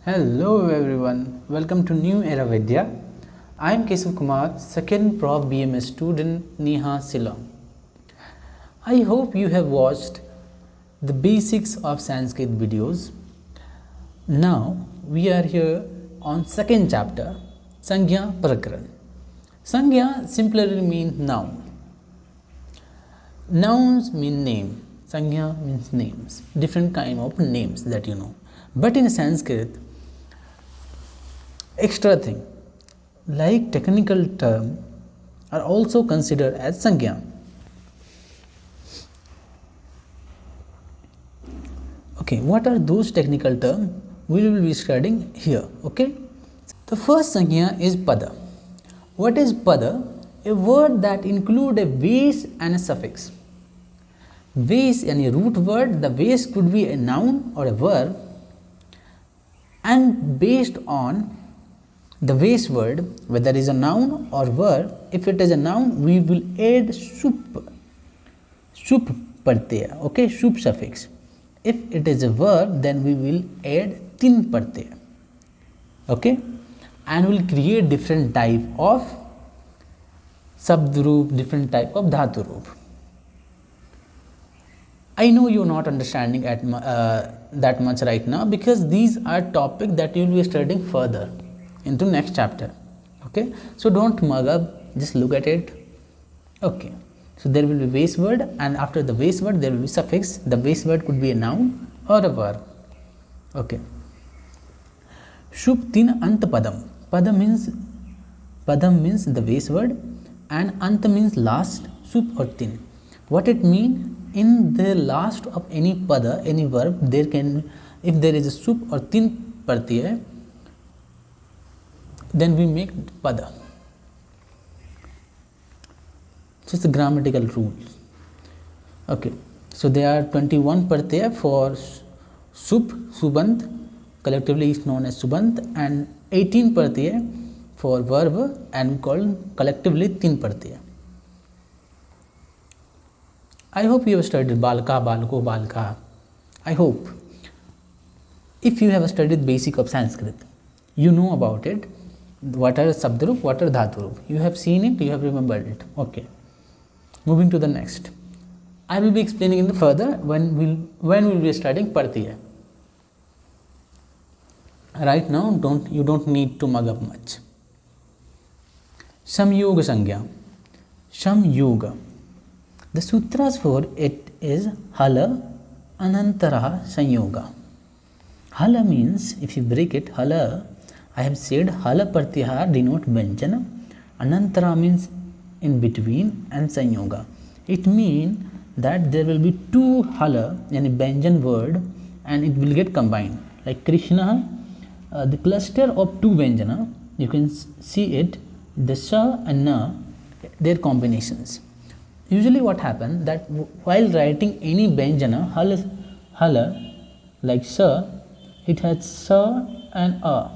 Hello everyone, welcome to New Era Vidya. I am Kesav Kumar, second Prof BMS student Neha Silong. I hope you have watched the basics of Sanskrit videos. Now we are here on second chapter, Sangya prakaran. Sangya simply means noun. Nouns mean name. Sangya means names, different kind of names that you know. But in Sanskrit, extra thing like technical term are also considered as Sangya. Okay, what are those technical terms? We will be studying here. Okay, the first Sangya is pada. What is pada? A word that include a base and a suffix. Base and a root word, the base could be a noun or a verb, and based on the base word, whether it is a noun or verb, if it is a noun, we will add sup pratyaya, okay, sup suffix. If it is a verb, then we will add tin pratyaya, okay, and will create different type of shabd roop, different type of dhatu roop. I know you are not understanding at that much right now, because these are topics that you will be studying further into next chapter. Okay, so don't mug up, just look at it. Okay, so there will be base word, and after the base word there will be suffix. The base word could be a noun or a verb. Okay, Shub tin ant padam. Padam means the base word, and ant means last, sup or tin. What it means? In the last of any pada, any verb, there can, if there is a sup or tin pratyaya, then we make pada. Just the grammatical rules. Okay, so there are 21 pratyaya for sup, subant, collectively is known as subant, and 18 pratyaya for verb, and we call collectively tin pratyaya. I hope you have studied balka, balko, balka. I hope. If you have studied basic of Sanskrit, you know about it. What are shabd, what are dhatu? You have seen it, you have remembered it. Okay. Moving to the next. I will be explaining in the further when we'll be studying pratyaya. Right now, you don't need to mug up much. Samyoga Sangya. Samyoga. The sutras for it is hala, anantara, sanyoga. Hala means, if you break it, hala, I have said hala pratyahar denote vyanjana, anantara means in between, and sanyoga. It means that there will be two hala in a vyanjan word, and it will get combined. Like Krishna, the cluster of two vyanjana, you can see it, the sa and na, their combinations. Usually what happens that while writing any vyanjana, hala, like sa, it has sa and a.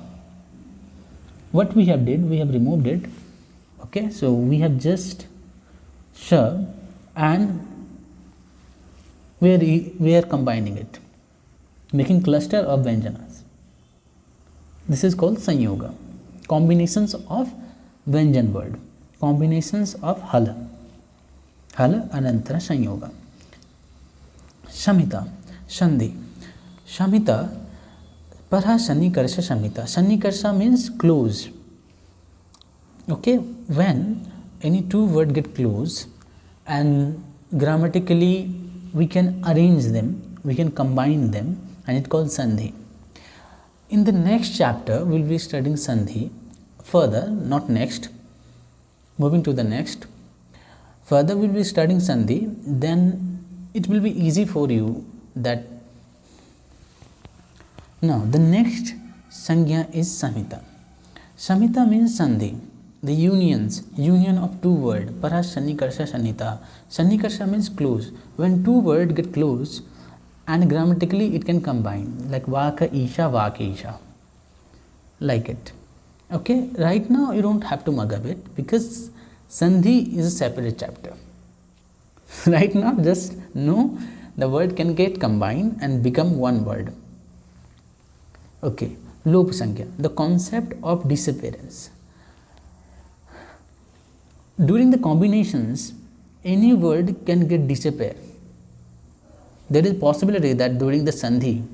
What we have did, we have removed it. Okay, so we have just sa, and we are combining it, making cluster of vyanjanas. This is called sanyoga. Combinations of vyanjan word, combinations of hala. Hala, anantara, sanyoga. Shamita, sandhi. Shamita, parha sanikarsha shamita. Sanikarsha means close. Okay, when any two words get close, and grammatically we can arrange them, we can combine them, and it's called sandhi. In the next chapter, we'll be studying sandhi further, not next. Moving to the next. Further, we'll be studying sandhi, then it will be easy for you that. Now, the next Sangya is Samhita. Samhita means sandhi, the union of two words, para sanikarsha sanita. Sanikarsha means close. When two words get close, and grammatically it can combine, like vaka isha, vaka isha, like it. Okay, right now you don't have to mug up it, because Sandhi is a separate chapter. Right now, just know the word can get combined and become one word. Okay, Lop Sangya, the concept of disappearance. During the combinations, any word can get disappear. There is possibility that during the Sandhi,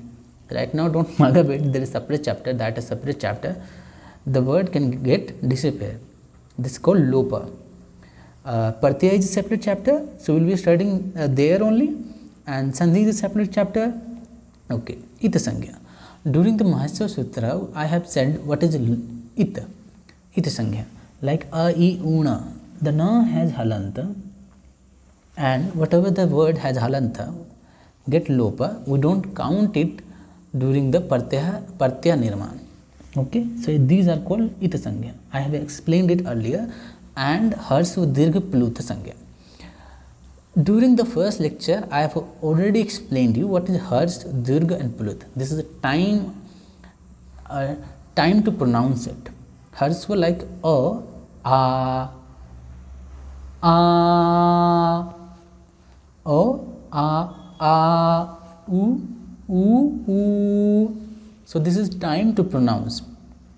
right now don't mug up it, there is separate chapter, that is separate chapter, the word can get disappear. This is called Lopa. Pratyaya is a separate chapter, so we will be studying there only, and Sandhi is a separate chapter. Okay, Ita Sangya. During the Maheshwar Sutra, I have said what is Ita Sangya. Like A, I, Una, the Na has halanta, and whatever the word has halanta, get Lopa, we don't count it during the Pratyaya Nirman. Okay, so these are called Ita Sangya. I have explained it earlier, and Harsva Dirgha Plutha Sangya. During the first lecture, I have already explained you what is Hars, Dirgha and Pluth. This is a time to pronounce it. Harsva like A, U. So this is time to pronounce.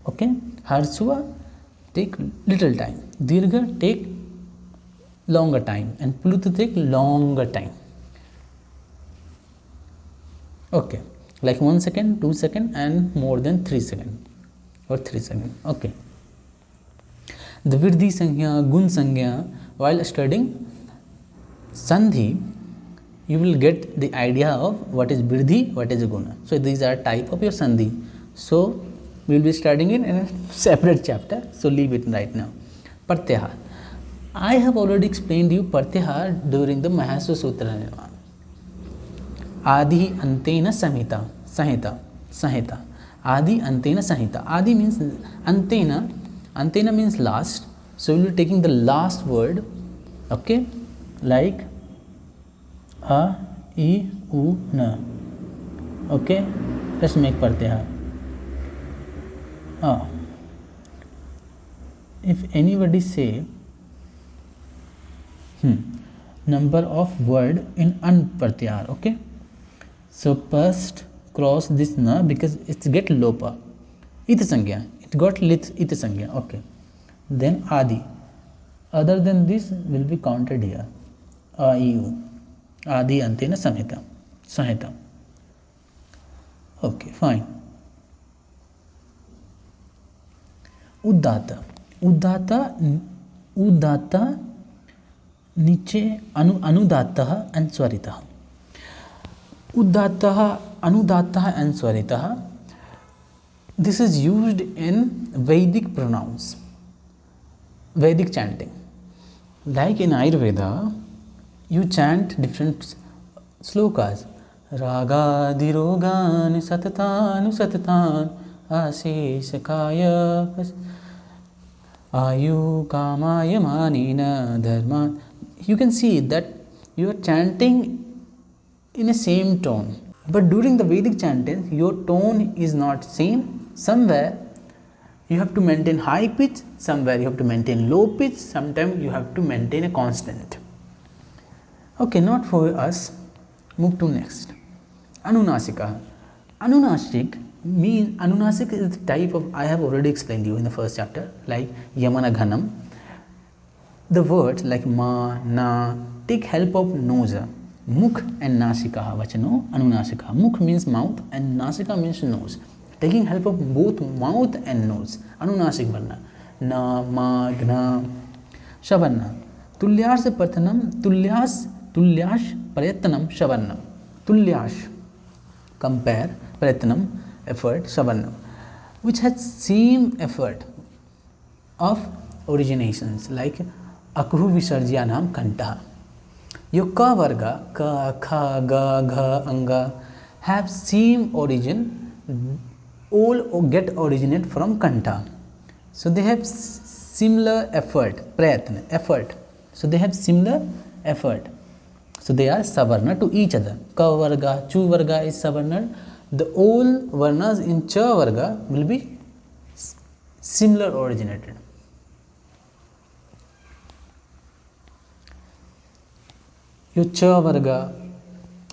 Okay, Harsva take little time, Dirgha take longer time, and Pluth take longer time. Okay, like 1 second, 2 second, and more than 3 second or 3 second. Okay. The Virdhi Sangya, Gun Sangya, while studying Sandhi, you will get the idea of what is Virdhi, what is Guna. So these are type of your Sandhi. So we will be studying it in a separate chapter. So leave it right now. Pratyahar. I have already explained you Pratyahar during the Maheshwar Sutra Nirman. Adi Antena Samhita. Adi Antena Samhita. Adi means Antena. Antena means last. So we will be taking the last word. Okay, like A, I, U, Na. Okay, let's make Pratyahar. If anybody say number of word in Pratyahar, okay, so first cross this Na because it's get Lopa. Ita Sangya, it got Ita Sangya, okay. Then Adi. Other than this will be counted here. A, I, U. Adi Antena Samhita. Okay, fine. Uddata niche anudattah and swaritah. Uddataha, anudattah and swaritah. This is used in Vedic pronouns, Vedic chanting. Like in Ayurveda, you chant different slokas. Raga dirogan satatan asishakaya ayu kamaya manina dharma. You can see that you are chanting in a same tone. But during the Vedic chanting, your tone is not same. Somewhere you have to maintain high pitch, somewhere you have to maintain low pitch, sometimes you have to maintain a constant. Okay, not for us. Move to next. Anunasika. Anunasik is the type of, I have already explained you in the first chapter, like Yamana Ghanam. The words like ma, na take help of nose. Mukh and nasika vachano anunasika. Mukh means mouth and nasika means nose. Taking help of both mouth and nose. Anunasik Varna. Na, ma, gna. Shavarna. Tulyash Pratanam, Tulyash Prayatnam Shavarnam. Tulyash. Compare Prayatnam, effort, Shavarnam. Which has same effort of originations like Akhu Visarjyanam Kanta. Your ka varga, ka, kha, ga, gha, anga have same origin, all get originate from Kanta. So they have similar effort, prayatna, effort. So they have similar effort. So they are savarna to each other. Ka varga, chu varga is savarna. The all varnas in cha varga will be similar originated. Your cha varga,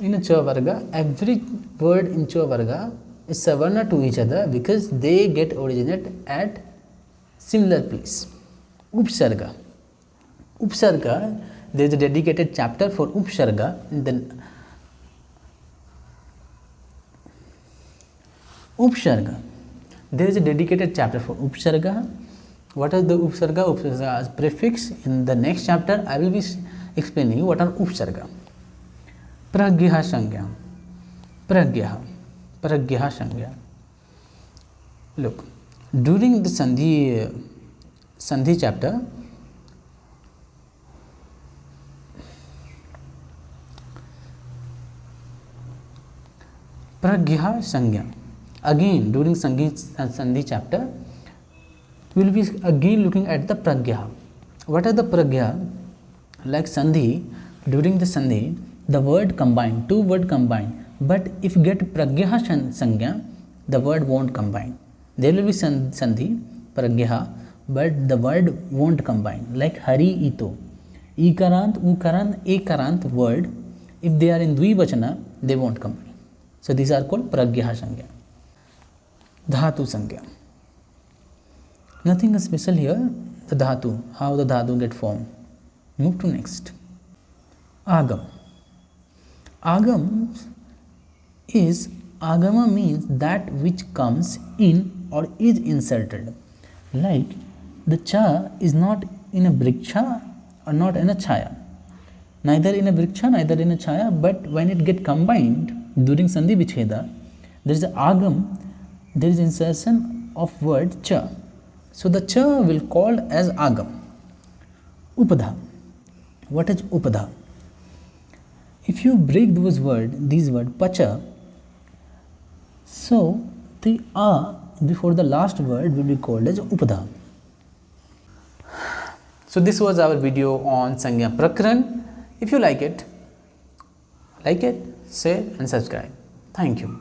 in a cha varga, every word in cha varga is savarna to each other because they get originate at similar place. Upsarga. Upsarga, there is a dedicated chapter for Upsarga. Then Upsarga. There is a dedicated chapter for Upsarga. What is the Upsarga? Upsarga is prefix. In the next chapter, I will be explaining you what are Upsarga. Pragyaha Sangya. Pragyaha Sangya. Look, during the Sandhi chapter, Pragyaha Sangya. Again, during Sandhi chapter, we will be again looking at the Pragyaha. What are the Pragyaha? Like Sandhi, during the Sandhi, the word combined, two word combined. But if you get Pragyaha Sangya, the word won't combine. There will be Sandhi, Pragyaha, but the word won't combine. Like Hari Ito. Ikarant, Ukaran, Ekarant word, if they are in Dvivachana, they won't combine. So these are called Pragyaha Sangya. Dhatu Sangya. Nothing special here. The Dhatu, how the Dhatu get formed. Move to next. Agam. Agam Agama means that which comes in or is inserted. Like the cha is not in a briksha or not in a chaya. Neither in a briksha, neither in a chaya, but when it get combined during Sandhi Vicheda, there is a agam, there is insertion of word cha. So the cha will called as agam. Upadha. What is upadha? If you break these word pacha, so the a before the last word will be called as upadha. So this was our video on Sangya Prakaran. If you like it, share and subscribe. Thank you.